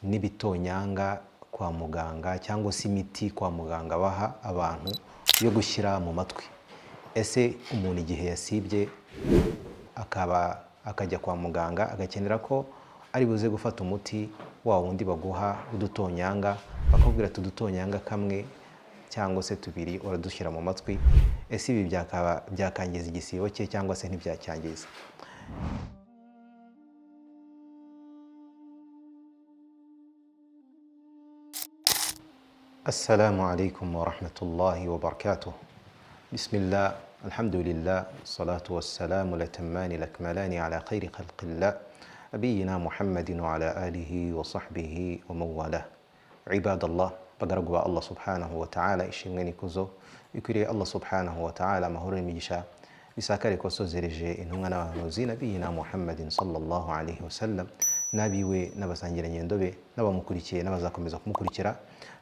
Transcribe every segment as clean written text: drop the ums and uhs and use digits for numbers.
n'ibitonyanga kwa muganga cyangwa se imiti kwa muganga baha abantu yo gushyira mu matwi. Ese umuntu igihe yasibye akajya kwa muganga agakenera ko ari buze gufata umuti wa wundi baguha udutonyanga, bakubwira tudutonyanga kamwe cyangwa se tubiri uradushyira mu matwi, ese ibi byakangiza igisibo cye cyangwa se ntibyacyangiza? Assalamu alaikum wa rahmatullahi wa barakatuh. Bismillah, alhamdulillah, salatu wassalamu latammani lakmalani ala khayri khalqillah, nabiyina Muhammadin wa ala alihi wa sahbihi wa mawala. Ibadallah, bagaragu ba Allah subhanahu wa ta'ala, ishimwe n'ikuzo bikwiriye Allah subhanahu wa ta'ala, amahoro n'imigisha bisakare ko sozereje intumwa n'abahanuzi nabiyina Muhammadin sallallahu alaihi wasallam, nabiwe n'abasangirangendo be n'abamukurikiye n'abazakomeza kumukurikira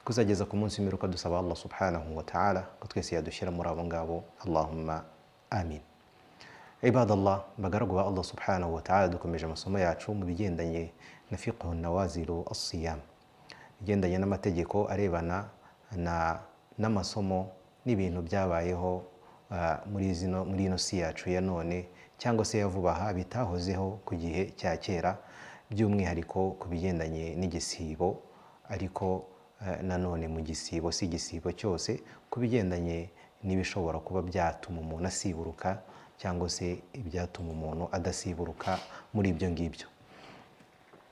kuzageza ku munsi w'imperuka. Dusaba Allah subhanahu wa ta'ala ko twese yadushyira muri abo ngabo, Allahumma amin. Ibadallah, bagaragu ba Allah subhanahu wa ta'ala, dukomeje amasomo yacu mu bigendanye na fiqhu nawazilu as-siyam, bigendanye n'amategeko arebana n'amasomo n'ibintu byabayeho muri ino si yacu ya none cyangwa se ya vuba aha bitahozeho ku gihe cya kera, by'umwihariko ku bigendanye n'igisibo, ariko nanone mu gisibo si igisibo cyose, ku bigendanye n'ibishobora kuba byatuma umuntu asiburuka cyangwa se ibyatuma umuntu adasiburuka muri ibyo ngibyo.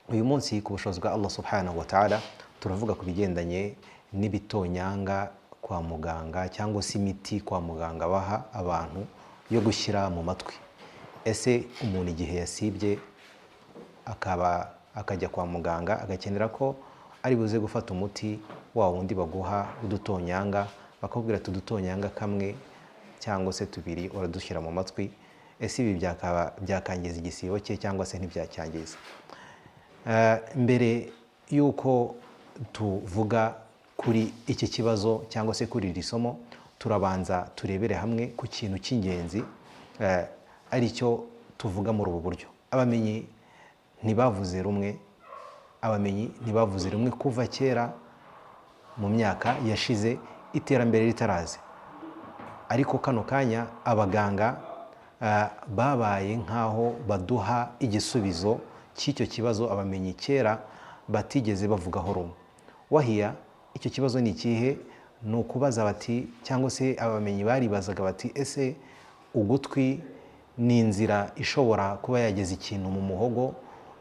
Uyu munsi ku bushobozi bwa Allah subhanahu wa ta'ala turavuga ku bigendanye n'ibitonyanga kwa muganga cyangwa se imiti kwa muganga baha abantu yo gushyira mu matwi. Ese umuntu igihe yasibye akajya kwa muganga agakenera ko ari buze gufata umuti wa wundi baguha udutonyanga, bakubwira tudutonyanga kamwe cyangwa se tubiri uradushyira mu matwi, ese ibi byakangiza igisibo cye cyangwa se ntibyacyangiza? Mbere yuko tuvuga kuri iki kibazo cyangwa se kuri iri somo, turabanza turebere hamwe ku kintu cy'ingenzi ari cyo tuvuga muri ubu buryo. Abamenyi ntibavuze rumwe kuva kera mu myaka yashize iterambere ritaraze, ariko kano kanya abaganga babaye nk'aho baduha igisubizo cy'icyo kibazo abamenyi kera batigeze bavugaho rumwe. Wahiya, icyo kibazo ni ikihe? Ni ukubaza bati, cyangwa se abamenyi baribazaga bati, ese ugutwi ni inzira ishobora kuba yageza ikintu mu muhogo,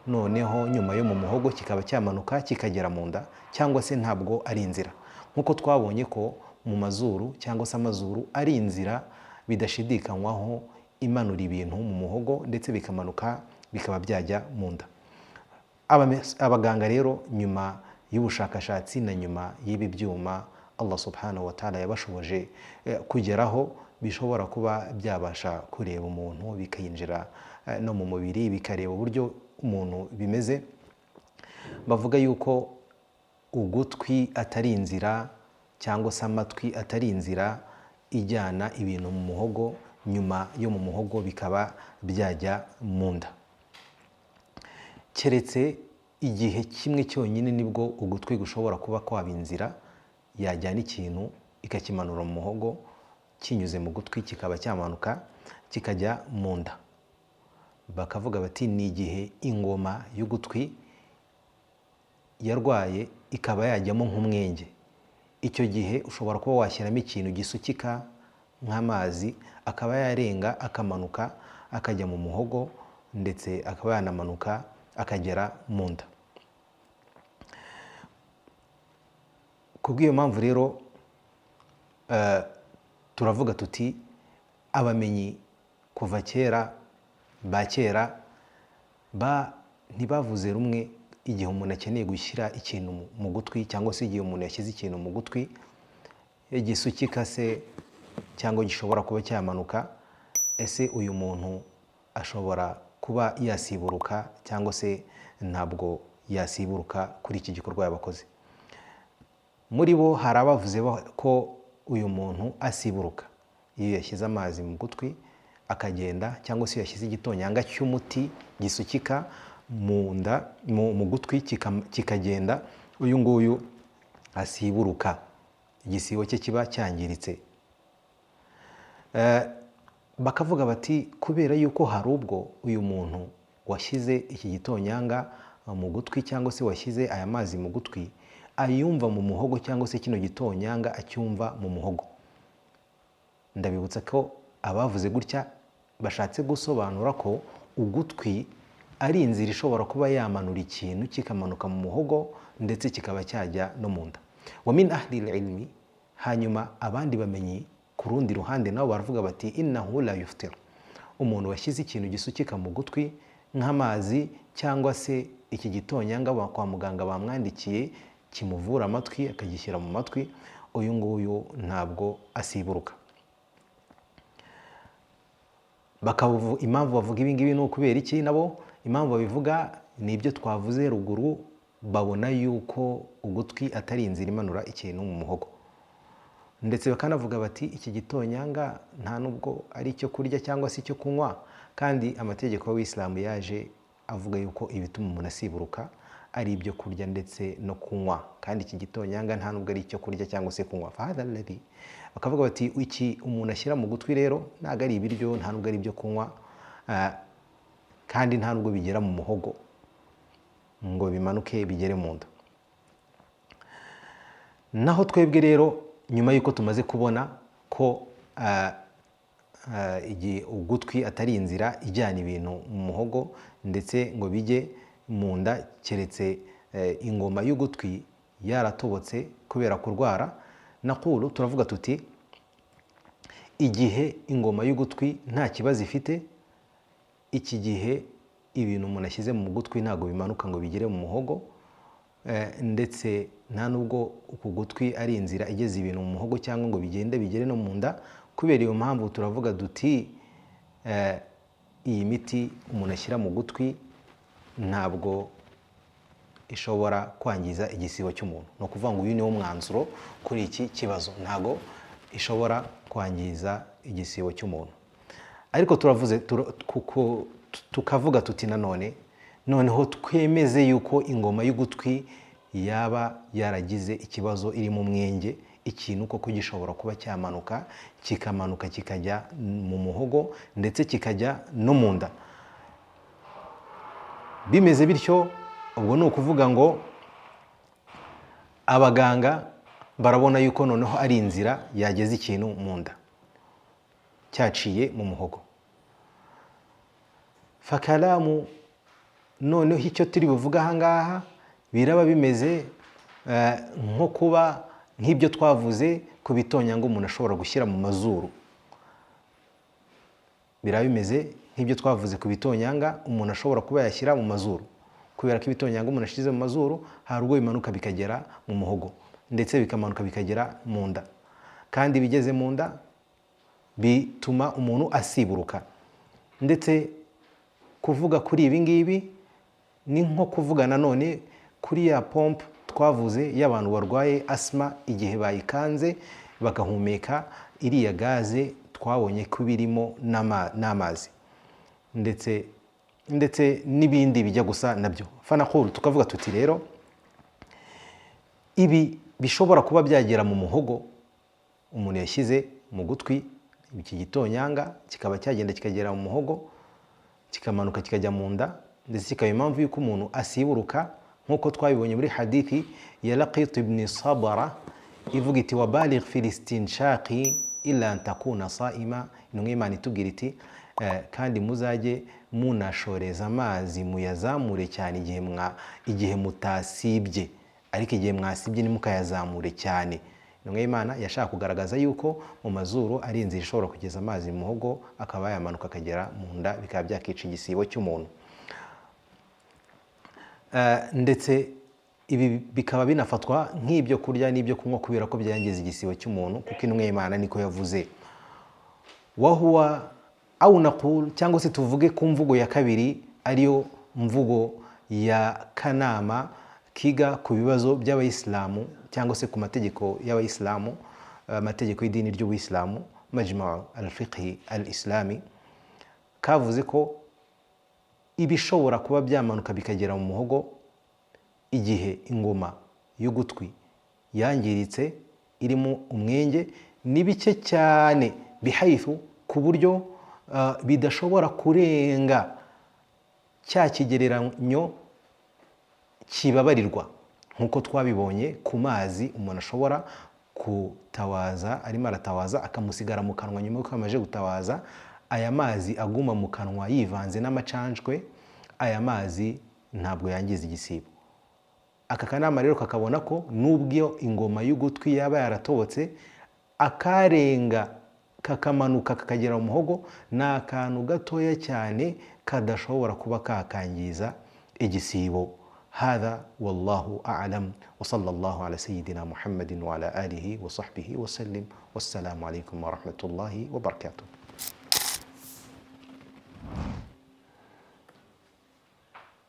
noneho nyuma yo mu muhogo kikaba cyamanuka kikagera mu nda, cyangwa se ntabwo ari inzira? Nk'uko twabonye ko mu mazuru cyangwa se amazuru ari inzira bidashidikanywaho imanura ibintu mu muhogo ndetse bikamanuka bikaba byajya mu nda. Abaganga rero nyuma y'ubushakashatsi na nyuma y'ibi byuma Allah subhanahu wa ta'ala yabashoboje kugeraho, bishobora kuba byabasha kureba umuntu bikayinjira no mu mubiri bikareba uburyo umuntu bimeze, bavuga yuko ugutwi atari inzira cyangwa se amatwi atari inzira ijyana ibintu mu muhogo, nyuma yo mu muhogo bikaba byajya mu nda. Keretse igihe kimwe cyonyine nibwo ugutwi gushobora kuba kwaba inzira yajyana ikintu ikakimanura mu muhogo, kinyuze mu gutwi kikaba cyamanuka kikajya mu nda. Bakavuga bati ni igihe ingoma y'ugutwi yarwaye ikaba yajyamo nk'umwenge. Icyo gihe ushobora kuba washyiramo ikintu gisukika nk'amazi, akaba yarenga akamanuka akajya mu muhogo ndetse akaba yanamanuka akagera mu nda. Kubw'iyo mpamvu rero turavuga tuti abamenyi kuva kera ntibavuze rumwe igihe umuntu akeneye gushyira ikintu mu gutwi, cyangwa se igihe umuntu yashyize ikintu mu gutwi gisukika se cyangwa gishobora kuba cyamanuka, ese uyu muntu ashobora kuba yasiburuka cyangwa se ntabwo yasiburuka kuri iki gikorwa yabakoze? Muri bo hari abavuze ko uyu muntu asiburuka iyo yashyize amazi mu gutwi akagenda, cyangwa se yashyize igitonyanga cy'umuti gisukika mu gutwi kikagenda, uyu nguyu asiburuka, igisibo cye kiba cyangiritse. Bakavuga bati kubera yuko hari ubwo uyu muntu washyize iki gitonyanga mu gutwi cyangwa se washyize aya mazi mu gutwi ayumva mu muhogo cyangwa se kino gitonyanga acyumva mu muhogo. Ndabibutsa ko abavuze gutya bashatse gusobanura ko ugutwi ari inzira ishobora kuba yamanura ikintu kikamanuka mu muhogo ndetse kikaba cyajya no mu nda. Wa min ahli ilmi, hanyuma abandi bamenyi ku rundi ruhande nabo baravuga bati innahu la yuftir, umuntu washyize ikintu gisukika mu gutwi nk'amazi cyangwa se iki gitonyanga kwa muganga bamwandikiye kimuvura amatwi akagishyira mu matwi, uyu nguyu ntabwo asiburuka. Impamvu bavuga ibi ngibi ni ukubera iki? Nabo impamvu babivuga ni ibyo twavuze ruguru, babona yuko ugutwi atari inzira imanura ikintu mu muhogo, ndetse bakanavuga bati iki gitonyanga nta nubwo ari icyo kurya cyangwa se icyo kunywa, kandi amategeko y'Islamu yaje avuga yuko ibituma umuntu asiburuka ari ibyo kurya ndetse no kunywa, kandi iki gitonyanga nta nubwo ari icyo kurya cyangwa se kunywa. Fahadha alladhi, bakavuga bati iki umuntu ashyira mu gutwi rero ntabwo ari ibiryo, nta nubwo ari ibyo kunywa, kandi nta nubwo bigera mu muhogo ngo bimanuke bigere mu nda. Naho twebwe rero nyuma yuko tumaze kubona ko ugutwi atari inzira ijyana ibintu mu muhogo ndetse ngo bijye mu nda, keretse ingoma y'ugutwi yaratobotse kubera kurwara, naqulu, turavuga tuti igihe ingoma y'ugutwi nta kibazo ifite, iki gihe ibintu umuntu ashyize mu gutwi ntabwo bimanuka ngo bigere mu muhogo, ndetse nta nubwo uku gutwi ari inzira igeze ibintu mu muhogo cyangwa ngo bigende bigere no mu nda. Kubera iyo mpamvu turavuga duti iyi miti umuntu ashyira mu gutwi ntabwo ishobora kwangiza igisibo cy'umuntu. Ni ukuvuga ngo uyu niwo mwanzuro kuri iki kibazo, ntabwo ishobora kwangiza igisibo cy'umuntu. Ariko turavuze tukavuga tuti noneho twemeze yuko ingoma y'ugutwi yaba yaragize ikibazo, iri mu mwenge, ikintu koko gishobora kuba cyamanuka kikamanuka kikajya mu muhogo ndetse kikajya no mu nda. Bimeze bityo, ubwo ni ukuvuga ngo abaganga barabona yuko noneho ari inzira yageze ikintu mu nda cyaciye mu muhogo. Fakalamu, noneho icyo turi buvuga aha ngaha biraba bimeze nko kuba nk'ibyo twavuze ku bitonyanga umuntu ashobora gushyira mu mazuru. Biraba bimeze nk'ibyo twavuze ku bitonyanga umuntu ashobora kuba yashyira mu mazuru, kubera ko ibitonyanga umuntu ashyize mu mazuru hari ubwo bimanuka bikagera mu muhogo ndetse bikamanuka bikagera mu nda, kandi bigeze mu nda bituma umuntu asiburuka. Ndetse kuvuga kuri ibi ngibi ni nko kuvuga nanone kuri ya pompe twavuze y'abantu barwaye asma, igihe bayikanze bagahumeka iriya gaze twabonye ko birimo n'amazi ndetse n'ibindi bijya gusa nabyo. Fanaqulu, tukavuga tuti rero ibi bishobora kuba byagera mu muhogo umuntu yashyize mu gutwi, iki gitonyanga kikaba cyagenda kikagera mu muhogo kikamanuka kikajya mu nda, ndetse kikaba impamvu y'uko umuntu asiburuka, nk'uko twabibonye muri hadithi ya Laqit ibn Sabara ivuga iti wabaligh fil istinshaqi illa an takuna saima. Intumwa y'Imana itubwira iti kandi muzajye munashoreza amazi muyazamure cyane igihe mutasibye, ariko igihe mwasibye nimukayazamure cyane. Intumwa y'Imana yashaka kugaragaza yuko mu mazuru ari inzira ishobora kugeza amazi mu muhogo akaba yamanuka akagera mu nda, bikaba byakica igisibo cy'umuntu. Ndetse ibi bikaba binafatwa nk'ibyo kurya n'ibyo kunywa kubera ko byangiza igisibo cy'umuntu, kuko intumwa y'Imana niko yavuze. Wahuwa au naqul, cyangwa se tuvuge ku mvugo ya kabiri, ariyo mvugo ya kanama kiga ku bibazo by'abayisilamu cyangwa se ku mategeko y'abayisilamu, amategeko y'idini ry'ubuyisilamu, Majma' al-Fiqh al-Islami, kavuze ko ibishobora kuba byamanuka bikagera mu muhogo igihe ingoma y'ugutwi yangiritse irimo umwenge ni bike cyane, bihayithu ku buryo bidashobora kurenga cya kigereranyo kibabarirwa, nk'uko twabibonye ku mazi umuntu ashobora gutawaza, arimo aratawaza akamusigara mu kanwa nyuma y'uko amaze gutawaza, aya mazi aguma mu kanwa yivanze n'amacanjwe, aya mazi ntabwo yangiza igisibo. Aka kanama rero kakabona ko nubwo ingoma y'ugutwi yaba yaratobotse, akarenga kakamanuka kakagera mu muhogo ni akantu gatoya cyane kadashobora kuba kakangiza igisibo. هذا والله أعلم وصلى الله على سيدنا محمد وعلى آله وصحبه وسلم والسلام عليكم ورحمة الله وبركاته.